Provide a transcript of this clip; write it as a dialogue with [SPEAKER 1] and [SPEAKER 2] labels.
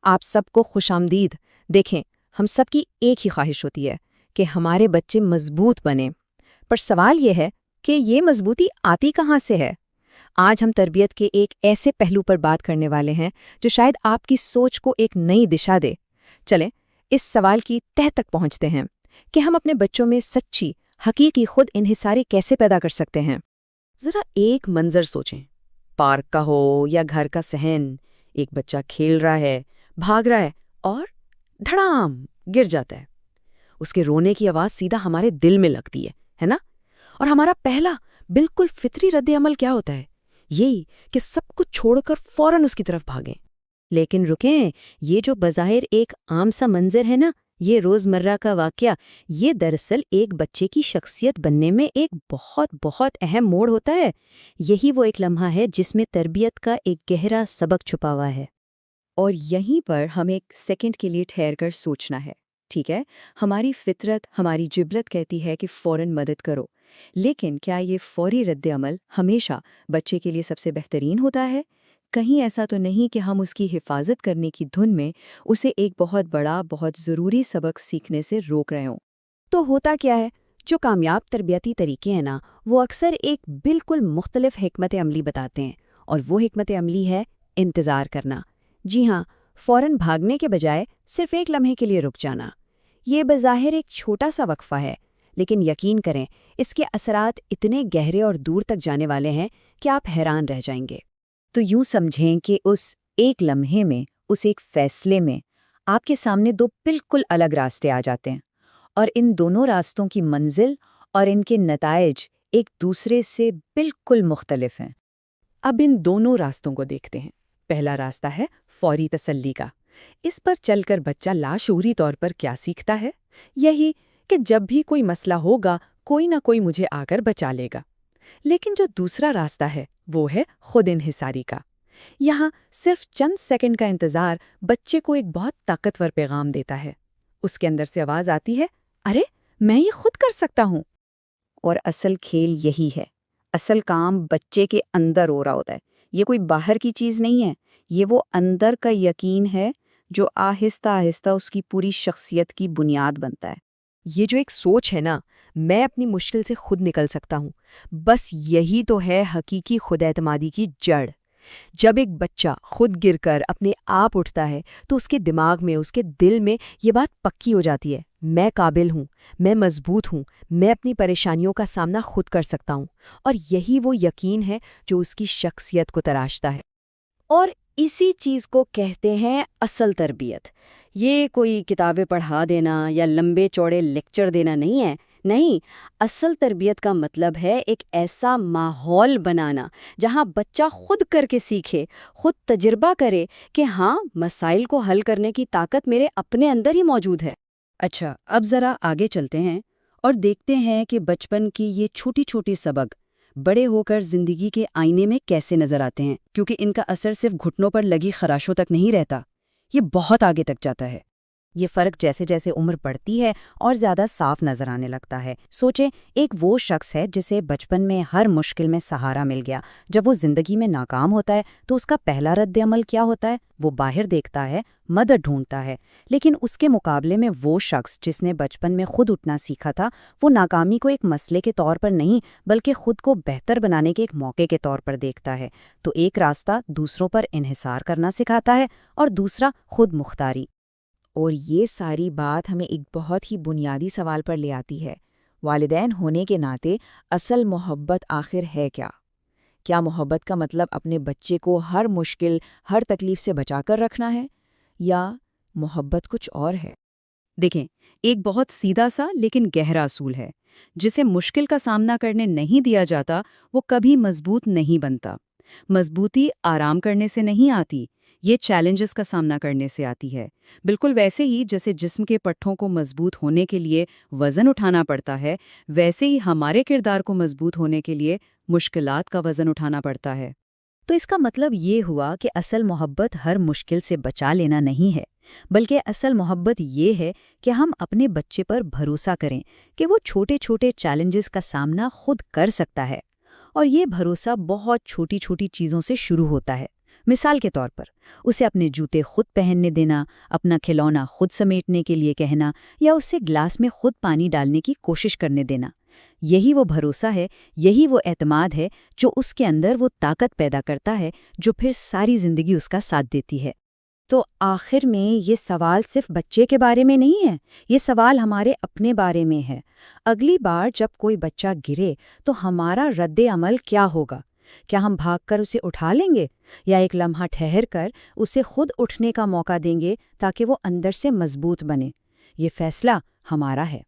[SPEAKER 1] آپ سب کو خوش آمدید۔ دیکھیں، ہم سب کی ایک ہی خواہش ہوتی ہے کہ ہمارے بچے مضبوط بنیں، پر سوال یہ ہے کہ یہ مضبوطی آتی کہاں سے ہے؟ آج ہم تربیت کے ایک ایسے پہلو پر بات کرنے والے ہیں جو شاید آپ کی سوچ کو ایک نئی دشا دے۔ چلیں اس سوال کی تہہ تک پہنچتے ہیں کہ ہم اپنے بچوں میں سچی، حقیقی خود انحصاری کیسے پیدا کر سکتے ہیں۔
[SPEAKER 2] ذرا ایک منظر سوچیں، پارک کا ہو یا گھر کا صحن، ایک بچہ کھیل رہا ہے، بھاگ رہا ہے اور دھڑام گر جاتا ہے۔ اس کے رونے کی آواز سیدھا ہمارے دل میں لگتی ہے نا؟ اور ہمارا پہلا بالکل فطری رد عمل کیا ہوتا ہے؟ یہی کہ سب کچھ چھوڑ کر فوراً اس کی طرف بھاگیں۔
[SPEAKER 3] لیکن رکیں، یہ جو بظاہر ایک عام سا منظر ہے نا، یہ روزمرہ کا واقعہ، یہ دراصل ایک بچے کی شخصیت بننے میں ایک بہت بہت اہم موڑ ہوتا ہے۔ یہی وہ ایک لمحہ ہے جس میں تربیت کا ایک گہرا سبق چھپا ہوا ہے۔
[SPEAKER 1] اور یہیں پر ہمیں ایک سیکنڈ کے لیے ٹھہر کر سوچنا ہے، ٹھیک ہے؟ ہماری فطرت، ہماری جبلت کہتی ہے کہ فوراً مدد کرو، لیکن کیا یہ فوری رد عمل ہمیشہ بچے کے لیے سب سے بہترین ہوتا ہے؟ کہیں ایسا تو نہیں کہ ہم اس کی حفاظت کرنے کی دھن میں اسے ایک بہت بڑا، بہت ضروری سبق سیکھنے سے روک رہے ہوں؟ تو ہوتا کیا ہے؟ جو کامیاب تربیتی طریقے ہیں نا، وہ اکثر ایک بالکل مختلف حکمت عملی بتاتے ہیں، اور وہ حکمت عملی ہے انتظار کرنا۔ جی ہاں، فوراً بھاگنے کے بجائے صرف ایک لمحے کے لیے رک جانا۔ یہ بظاہر ایک چھوٹا سا وقفہ ہے، لیکن یقین کریں اس کے اثرات اتنے گہرے اور دور تک جانے والے ہیں کہ آپ حیران رہ جائیں گے۔
[SPEAKER 3] تو یوں سمجھیں کہ اس ایک لمحے میں، اس ایک فیصلے میں، آپ کے سامنے دو بالکل الگ راستے آ جاتے ہیں، اور ان دونوں راستوں کی منزل اور ان کے نتائج ایک دوسرے سے بالکل مختلف ہیں۔
[SPEAKER 2] اب ان دونوں راستوں کو دیکھتے ہیں۔ پہلا راستہ ہے فوری تسلی کا۔ اس پر چل کر بچہ لاشعوری طور پر کیا سیکھتا ہے؟ یہی کہ جب بھی کوئی مسئلہ ہوگا، کوئی نہ کوئی مجھے آ کر بچا لے گا۔ لیکن جو دوسرا راستہ ہے وہ ہے خود انحصاری کا۔ یہاں صرف چند سیکنڈ کا انتظار بچے کو ایک بہت طاقتور پیغام دیتا ہے۔ اس کے اندر سے آواز آتی ہے، ارے میں یہ خود کر سکتا ہوں۔
[SPEAKER 3] اور اصل کھیل یہی ہے، اصل کام بچے کے اندر ہو رہا ہوتا ہے۔ یہ کوئی باہر کی چیز نہیں ہے، یہ وہ اندر کا یقین ہے جو آہستہ آہستہ اس کی پوری شخصیت کی بنیاد بنتا ہے۔
[SPEAKER 1] یہ جو ایک سوچ ہے نا، میں اپنی مشکل سے خود نکل سکتا ہوں، بس یہی تو ہے حقیقی خود اعتمادی کی جڑ۔ جب ایک بچہ خود گر کر اپنے آپ اٹھتا ہے تو اس کے دماغ میں، اس کے دل میں یہ بات پکی ہو جاتی ہے، میں قابل ہوں، میں مضبوط ہوں، میں اپنی پریشانیوں کا سامنا خود کر سکتا ہوں۔ اور یہی وہ یقین ہے جو اس کی شخصیت کو تراشتا ہے۔
[SPEAKER 3] اور اسی چیز کو کہتے ہیں اصل تربیت۔ یہ کوئی کتابیں پڑھا دینا یا لمبے چوڑے لیکچر دینا نہیں ہے، نہیں، اصل تربیت کا مطلب ہے ایک ایسا ماحول بنانا جہاں بچہ خود کر کے سیکھے، خود تجربہ کرے کہ ہاں، مسائل کو حل کرنے کی طاقت میرے اپنے اندر ہی موجود ہے۔
[SPEAKER 2] اچھا، اب ذرا آگے چلتے ہیں اور دیکھتے ہیں کہ بچپن کی یہ چھوٹی چھوٹی سبق بڑے ہو کر زندگی کے آئینے میں کیسے نظر آتے ہیں، کیونکہ ان کا اثر صرف گھٹنوں پر لگی خراشوں تک نہیں رہتا، یہ بہت آگے تک جاتا ہے۔
[SPEAKER 3] یہ فرق جیسے جیسے عمر بڑھتی ہے اور زیادہ صاف نظر آنے لگتا ہے۔ سوچیں، ایک وہ شخص ہے جسے بچپن میں ہر مشکل میں سہارا مل گیا، جب وہ زندگی میں ناکام ہوتا ہے تو اس کا پہلا رد عمل کیا ہوتا ہے؟ وہ باہر دیکھتا ہے، مدد ڈھونڈتا ہے۔ لیکن اس کے مقابلے میں وہ شخص جس نے بچپن میں خود اٹھنا سیکھا تھا، وہ ناکامی کو ایک مسئلے کے طور پر نہیں بلکہ خود کو بہتر بنانے کے ایک موقع کے طور پر دیکھتا ہے۔ تو ایک راستہ دوسروں پر انحصار کرنا سکھاتا ہے اور دوسرا خود مختاری۔
[SPEAKER 1] اور یہ ساری بات ہمیں ایک بہت ہی بنیادی سوال پر لے آتی ہے، والدین ہونے کے ناطے اصل محبت آخر ہے کیا؟ کیا محبت کا مطلب اپنے بچے کو ہر مشکل، ہر تکلیف سے بچا کر رکھنا ہے، یا محبت کچھ اور ہے؟
[SPEAKER 2] دیکھیں، ایک بہت سیدھا سا لیکن گہرا اصول ہے، جسے مشکل کا سامنا کرنے نہیں دیا جاتا وہ کبھی مضبوط نہیں بنتا۔ مضبوطی آرام کرنے سے نہیں آتی، یہ چیلنجز کا سامنا کرنے سے آتی ہے۔ بالکل ویسے ہی جیسے جسم کے پٹھوں کو مضبوط ہونے کے لیے وزن اٹھانا پڑتا ہے، ویسے ہی ہمارے کردار کو مضبوط ہونے کے لیے مشکلات کا وزن اٹھانا پڑتا ہے۔
[SPEAKER 3] تو اس کا مطلب یہ ہوا کہ اصل محبت ہر مشکل سے بچا لینا نہیں ہے، بلکہ اصل محبت یہ ہے کہ ہم اپنے بچے پر بھروسہ کریں کہ وہ چھوٹے چھوٹے چیلنجز کا سامنا خود کر سکتا ہے۔ اور یہ بھروسہ بہت چھوٹی چھوٹی چیزوں سے شروع ہوتا ہے۔ مثال کے طور پر اسے اپنے جوتے خود پہننے دینا، اپنا کھلونا خود سمیٹنے کے لیے کہنا یا اسے گلاس میں خود پانی ڈالنے کی کوشش کرنے دینا۔ یہی وہ بھروسہ ہے، یہی وہ اعتماد ہے جو اس کے اندر وہ طاقت پیدا کرتا ہے جو پھر ساری زندگی اس کا ساتھ دیتی ہے۔ تو آخر میں یہ سوال صرف بچے کے بارے میں نہیں ہے، یہ سوال ہمارے اپنے بارے میں ہے۔ اگلی بار جب کوئی بچہ گرے تو ہمارا رد عمل کیا ہوگا؟ کیا ہم بھاگ کر اسے اٹھا لیں گے یا ایک لمحہ ٹھہر کر اسے خود اٹھنے کا موقع دیں گے تاکہ وہ اندر سے مضبوط بنے؟ یہ فیصلہ ہمارا ہے۔